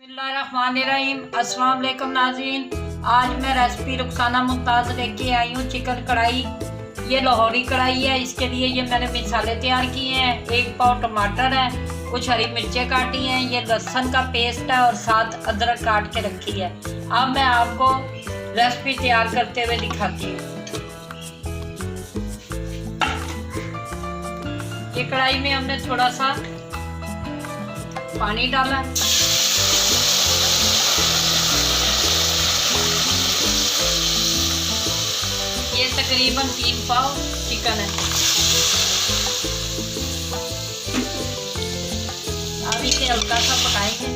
बिस्मिल्लाहिर्रहमानिर्रहीम। अस्सलाम वालेकुम नाज़रीन, आज मैं रेसिपी रुखसाना मुमताज़ लेके आई हूँ चिकन कढ़ाई। ये लाहौरी कढ़ाई है। इसके लिए ये मैंने मसाले तैयार किए हैं। 1 पाव टमाटर है, कुछ हरी मिर्चें काटी हैं, ये लहसुन का पेस्ट है और 7 अदरक काट के रखी है। अब मैं आपको रेसिपी तैयार करते हुए दिखाती हूँ। ये कढ़ाई में हमने थोड़ा सा पानी डाला, ये तकरीबन 3 पाव चिकन है। अब इसे हल्का सा पकाएंगे।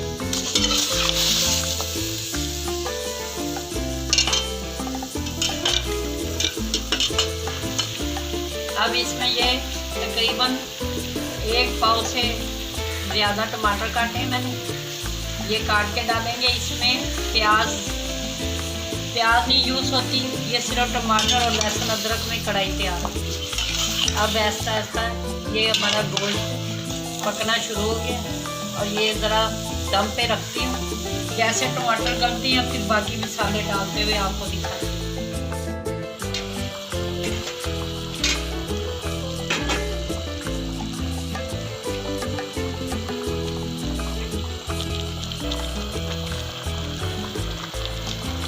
अब इसमें ये तकरीबन 1 पाव से ज़्यादा टमाटर काटे हैं मैंने, ये काट के डालेंगे। इसमें प्याज नहीं यूज़ होती, ये सिर्फ टमाटर और लहसुन अदरक में कढ़ाई तैयार होती है। अब ऐसा ऐसा ये हमारा गोश्त पकना शुरू हो गया और ये ज़रा दम पे रखती हूँ। जैसे टमाटर गलती हैं फिर बाकी मसाले डालते हुए आपको दिखाती हूँ।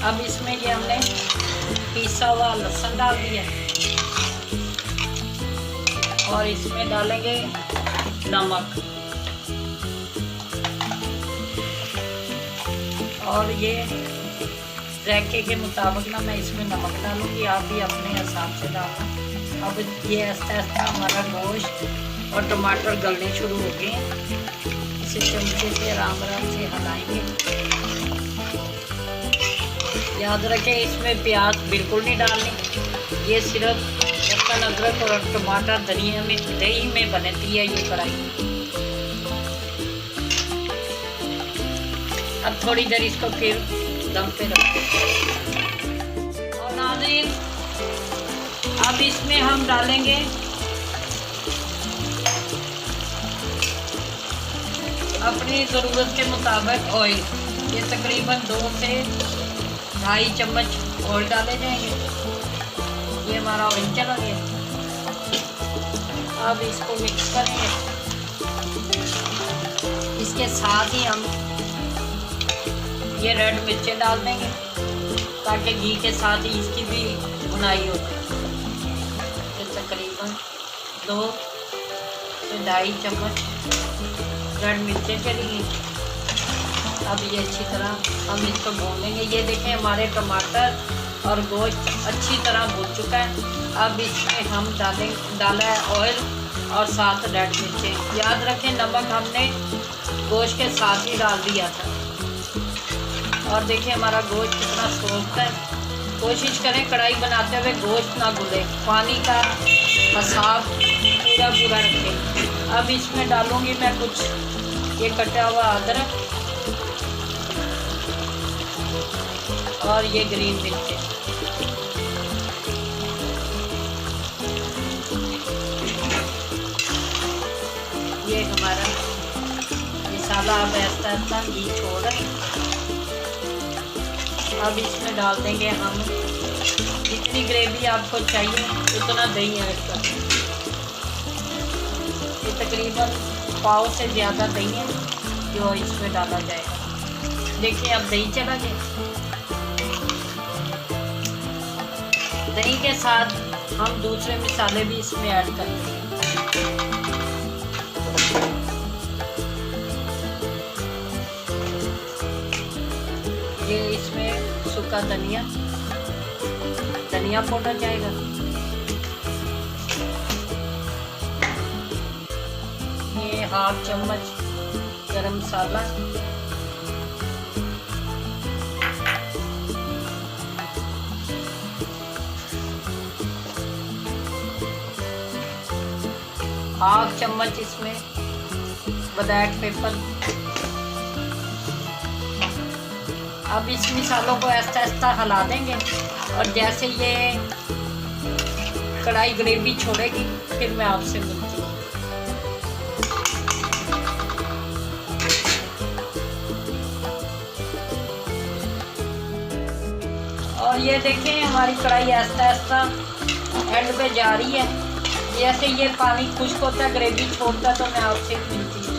अब इसमें ये हमने पिसा हुआ लहसुन डाल दिया और इसमें डालेंगे नमक और ये जायके के मुताबिक ना मैं इसमें नमक डालूंगी, आप भी अपने हिसाब से डालना। अब ये ऐसा ऐसा हमारा गोश्त और टमाटर गलने शुरू हो गए, इसे चमचे से आराम से हिलाएंगे। याद रखें इसमें प्याज बिल्कुल नहीं डालनी, ये सिर्फ लहसुन अदरक और टमाटर धनिया में दही में बनती है ये कढ़ाई। अब थोड़ी देर इसको फिर दम पे रखें। और नाज़रीन अब इसमें हम डालेंगे अपनी ज़रूरत के मुताबिक ऑयल। ये तकरीबन 2 से 2.5 चम्मच ऑयल डाले जाएंगे। ये हमारा ऑयल चला गया। अब इसको मिक्स करेंगे। इसके साथ ही हम ये रेड मिर्चें डाल देंगे ताकि घी के साथ ही इसकी भी भुनाई हो जाए। ये तकरीबन 2 से 2.5 चम्मच रेड मिर्चें चली गई। अब ये अच्छी तरह हम इसको भून लेंगे। ये देखें हमारे टमाटर और गोश्त अच्छी तरह भून चुका है। अब इसमें हम डाला है ऑयल और 7 रेड मिर्चें। याद रखें नमक हमने गोश्त के साथ ही डाल दिया था। और देखिए हमारा गोश्त कितना सॉफ्ट है। कोशिश करें कढ़ाई बनाते हुए गोश्त ना घुले, पानी का हिसाब पूरा रखें। अब इसमें डालूँगी मैं कुछ ये कटा हुआ अदरक और ये ग्रीन मिर्चें। ये हमारा मसाला अब ऐसा घी छोड़ रहे। अब इसमें डाल देंगे हम जितनी ग्रेवी आपको चाहिए उतना दही ऐड कर। ये तकरीबन पाव से ज़्यादा दही है जो इसमें डाला जाएगा। देखिए अब दही चला गया। दही के साथ हम दूसरे मसाले भी इसमें ऐड करते हैं। ये इसमें सूखा धनिया पाउडर जाएगा। ये 1/2 चम्मच गरम मसाला, ½ चम्मच इसमें ब्लैक पेपर। अब इस मसालों को ऐसा हिला देंगे और जैसे ये कढ़ाई ग्रेवी छोड़ेगी फिर मैं आपसे मिलती हूँ। ये देखें हमारी कढ़ाई आहिस्ता आहिस्ता एंड पे जा रही है। जैसे ये पानी खुश्क होता है, ग्रेवी छोड़ता है, तो मैं आपसे मिलती हूँ।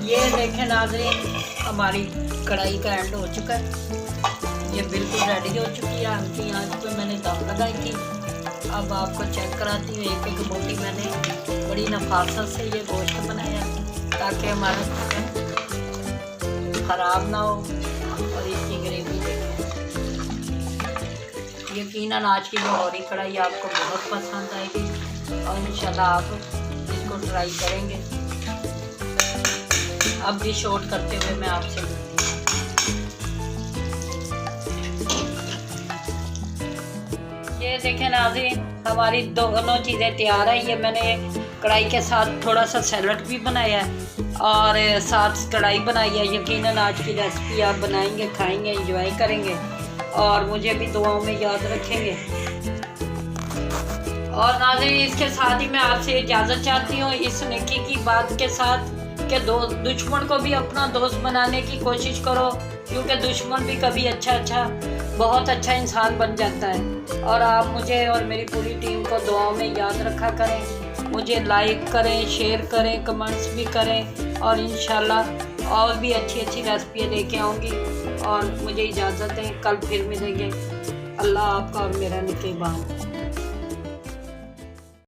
ये देखें नाज़रीन, हमारी कढ़ाई का एंड हो चुका है, ये बिल्कुल रेडी हो चुकी है। हल्की आंच पे मैंने दम लगाई थी। अब आपको चेक कराती हूँ, एक एक बोटी मैंने बड़ी नफासत से ये गोश्त बनाया ताकि हमारा चिकन ख़राब ना हो। और इसकी ग्रेवी देखें, यकीनन आज की लाहौरी कढ़ाई आपको बहुत पसंद आएगी और इंशाल्लाह आप इसको ट्राई करेंगे। अब भी शॉर्ट करते हुए मैं आपसे मिलती हूँ। ये देखें नाज़रीन, हमारी दोनों चीज़ें तैयार है। ये मैंने कढ़ाई के साथ थोड़ा सा सैलड भी बनाया है और साथ कढ़ाई बनाई है। यकीनन आज की रेसिपी आप बनाएंगे, खाएंगे, एंजॉय करेंगे और मुझे भी दुआओं में याद रखेंगे। और नाज़रीन, इसके साथ ही मैं आपसे इजाज़त चाहती हूँ इस नेकी की बात के साथ कि दुश्मन को भी अपना दोस्त बनाने की कोशिश करो, क्योंकि दुश्मन भी कभी बहुत अच्छा इंसान बन जाता है। और आप मुझे और मेरी पूरी टीम को दुआओं में याद रखा करें। मुझे लाइक करें, शेयर करें, कमेंट्स भी करें और इंशाल्लाह और भी अच्छी अच्छी रेसिपी लेके आऊँगी। और मुझे इजाज़त दें, कल फिर मिलेंगे। अल्लाह आपका और मेरा निगहबान।